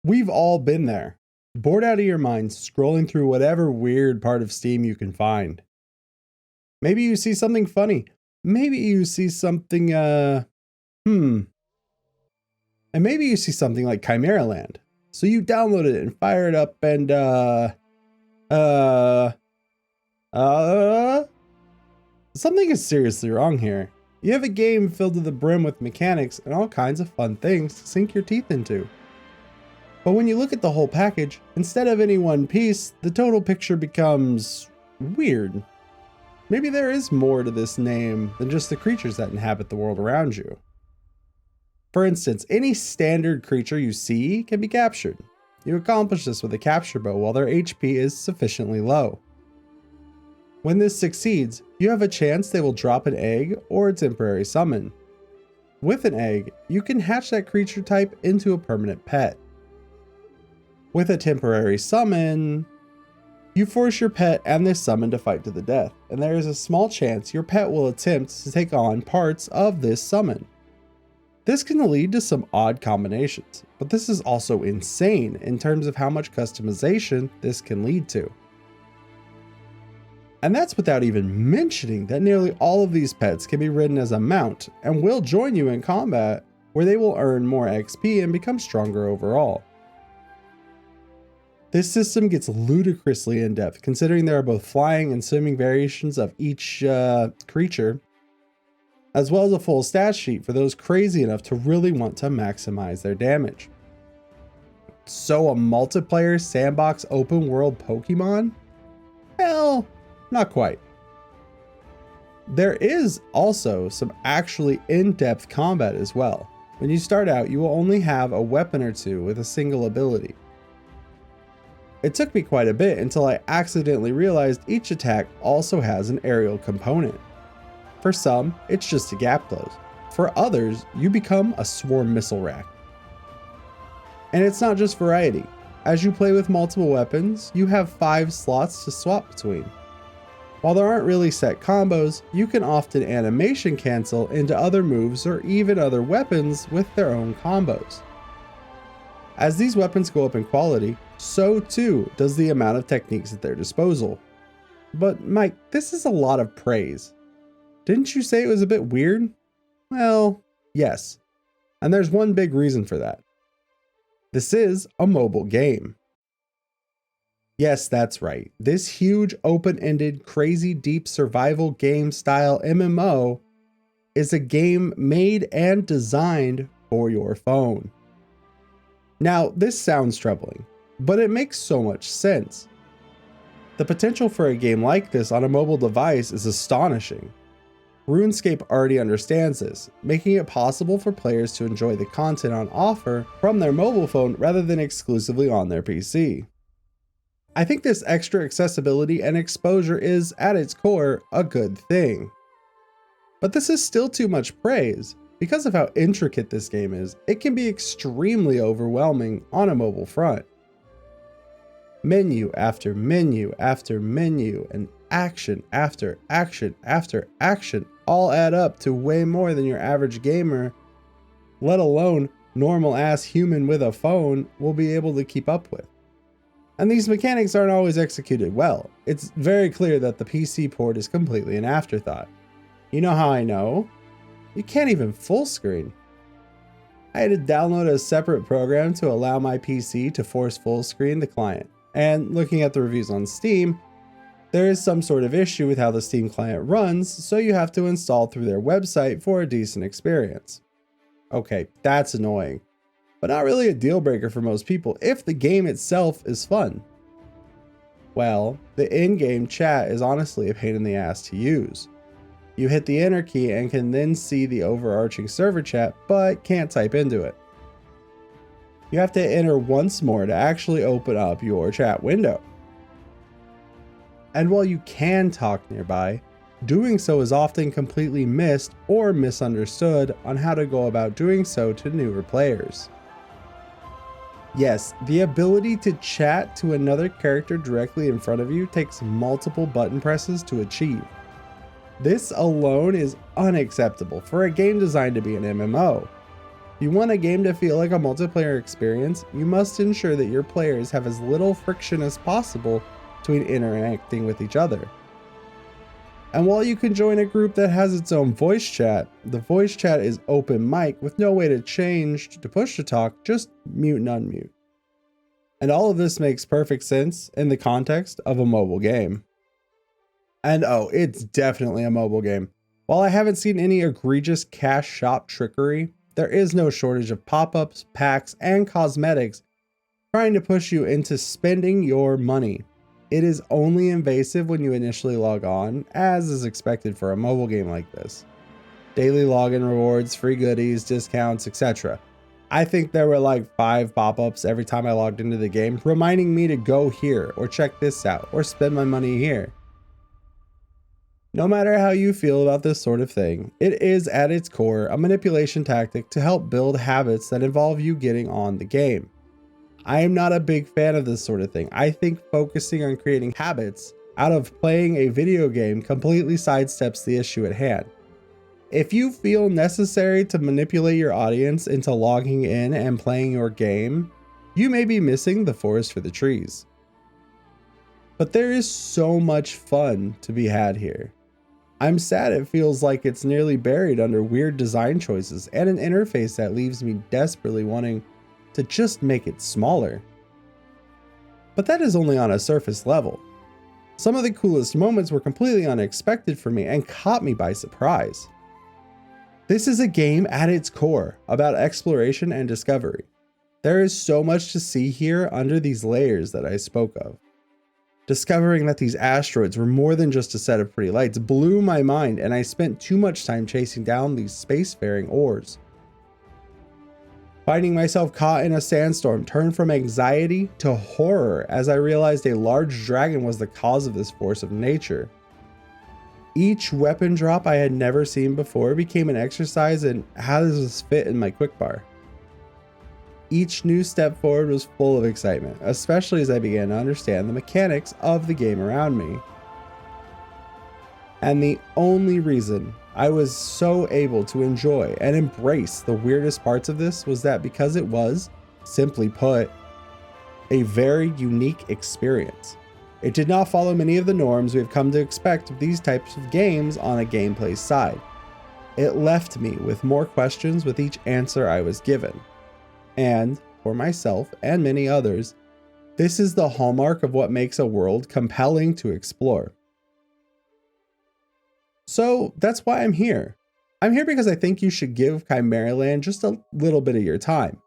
We've all been there, bored out of your mind scrolling through whatever weird part of Steam you can find. Maybe you see something funny. Maybe you see something, and maybe you see something like Chimeraland. So you download it and fire it up and, something is seriously wrong here. You have a game filled to the brim with mechanics and all kinds of fun things to sink your teeth into. But when you look at the whole package, instead of any one piece, the total picture becomes weird. Maybe there is more to this name than just the creatures that inhabit the world around you. For instance, any standard creature you see can be captured. You accomplish this with a capture bow while their HP is sufficiently low. When this succeeds, you have a chance they will drop an egg or a temporary summon. With an egg, you can hatch that creature type into a permanent pet. With a temporary summon, you force your pet and this summon to fight to the death, and there is a small chance your pet will attempt to take on parts of this summon. This can lead to some odd combinations, but this is also insane in terms of how much customization this can lead to. And that's without even mentioning that nearly all of these pets can be ridden as a mount and will join you in combat, where they will earn more XP and become stronger overall. This system gets ludicrously in depth, considering there are both flying and swimming variations of each creature, as well as a full stat sheet for those crazy enough to really want to maximize their damage. So a multiplayer sandbox open world Pokemon? Well, not quite. There is also some actually in-depth combat as well. When you start out, you will only have a weapon or two with a single ability. It took me quite a bit until I accidentally realized each attack also has an aerial component. For some, it's just a gap close. For others, you become a swarm missile rack. And it's not just variety. As you play with multiple weapons, you have 5 slots to swap between. While there aren't really set combos, you can often animation cancel into other moves or even other weapons with their own combos. As these weapons go up in quality, so too does the amount of techniques at their disposal. But Mike, this is a lot of praise. Didn't you say it was a bit weird? Well, yes. And there's one big reason for that. This is a mobile game. Yes, that's right. This huge open-ended, crazy deep survival game style MMO is a game made and designed for your phone. Now, this sounds troubling, but it makes so much sense. The potential for a game like this on a mobile device is astonishing. RuneScape already understands this, making it possible for players to enjoy the content on offer from their mobile phone rather than exclusively on their PC. I think this extra accessibility and exposure is, at its core, a good thing. But this is still too much praise. Because of how intricate this game is, it can be extremely overwhelming on a mobile front. Menu after menu after menu and action after action after action all add up to way more than your average gamer, let alone normal ass human with a phone, will be able to keep up with. And these mechanics aren't always executed well. It's very clear that the PC port is completely an afterthought. You know how I know? You can't even full screen. I had to download a separate program to allow my PC to force full screen the client. And looking at the reviews on Steam, there is some sort of issue with how the Steam client runs, so you have to install through their website for a decent experience. Okay, that's annoying, but not really a deal breaker for most people if the game itself is fun. Well, the in-game chat is honestly a pain in the ass to use. You hit the enter key and can then see the overarching server chat, but can't type into it. You have to enter once more to actually open up your chat window. And while you can talk nearby, doing so is often completely missed or misunderstood on how to go about doing so to newer players. Yes, the ability to chat to another character directly in front of you takes multiple button presses to achieve. This alone is unacceptable for a game designed to be an MMO. If you want a game to feel like a multiplayer experience, you must ensure that your players have as little friction as possible between interacting with each other. And while you can join a group that has its own voice chat, the voice chat is open mic with no way to change to push to talk, just mute and unmute. And all of this makes perfect sense in the context of a mobile game. And oh, it's definitely a mobile game. While I haven't seen any egregious cash shop trickery, there is no shortage of pop-ups, packs, and cosmetics trying to push you into spending your money. It is only invasive when you initially log on, as is expected for a mobile game like this. Daily login rewards, free goodies, discounts, etc. I think there were like 5 pop-ups every time I logged into the game, reminding me to go here, or check this out, or spend my money here. No matter how you feel about this sort of thing, it is at its core a manipulation tactic to help build habits that involve you getting on the game. I am not a big fan of this sort of thing. I think focusing on creating habits out of playing a video game completely sidesteps the issue at hand. If you feel necessary to manipulate your audience into logging in and playing your game, you may be missing the forest for the trees. But there is so much fun to be had here. I'm sad it feels like it's nearly buried under weird design choices and an interface that leaves me desperately wanting to just make it smaller. But that is only on a surface level. Some of the coolest moments were completely unexpected for me and caught me by surprise. This is a game at its core about exploration and discovery. There is so much to see here under these layers that I spoke of. Discovering that these asteroids were more than just a set of pretty lights blew my mind, and I spent too much time chasing down these spacefaring ores. Finding myself caught in a sandstorm turned from anxiety to horror as I realized a large dragon was the cause of this force of nature. Each weapon drop I had never seen before became an exercise in how does this fit in my quick bar. Each new step forward was full of excitement, especially as I began to understand the mechanics of the game around me. And the only reason I was so able to enjoy and embrace the weirdest parts of this was that because it was, simply put, a very unique experience. It did not follow many of the norms we have come to expect of these types of games on a gameplay side. It left me with more questions with each answer I was given. And, for myself and many others, this is the hallmark of what makes a world compelling to explore. So that's why I'm here. I'm here because I think you should give Chimeraland just a little bit of your time.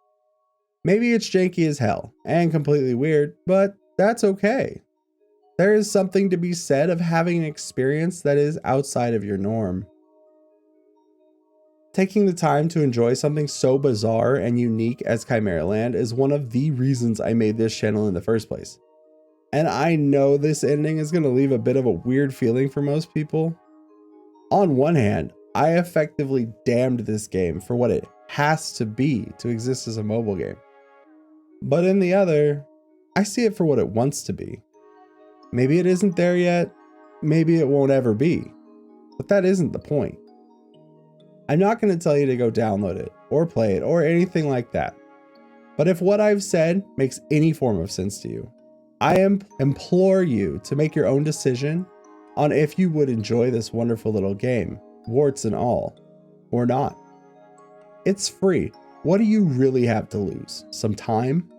Maybe it's janky as hell and completely weird, but that's okay. There is something to be said of having an experience that is outside of your norm. Taking the time to enjoy something so bizarre and unique as Chimeraland is one of the reasons I made this channel in the first place. And I know this ending is going to leave a bit of a weird feeling for most people. On one hand, I effectively damned this game for what it has to be to exist as a mobile game. But in the other, I see it for what it wants to be. Maybe it isn't there yet, maybe it won't ever be, but that isn't the point. I'm not going to tell you to go download it, or play it, or anything like that. But if what I've said makes any form of sense to you, I implore you to make your own decision on if you would enjoy this wonderful little game, warts and all, or not. It's free. What do you really have to lose? Some time?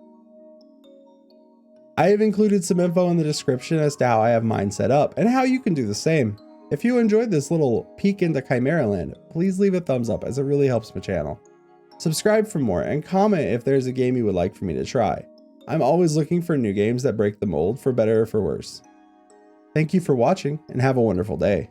I have included some info in the description as to how I have mine set up and how you can do the same. If you enjoyed this little peek into Chimeraland, please leave a thumbs up as it really helps my channel. Subscribe for more and comment if there's a game you would like for me to try. I'm always looking for new games that break the mold for better or for worse. Thank you for watching and have a wonderful day.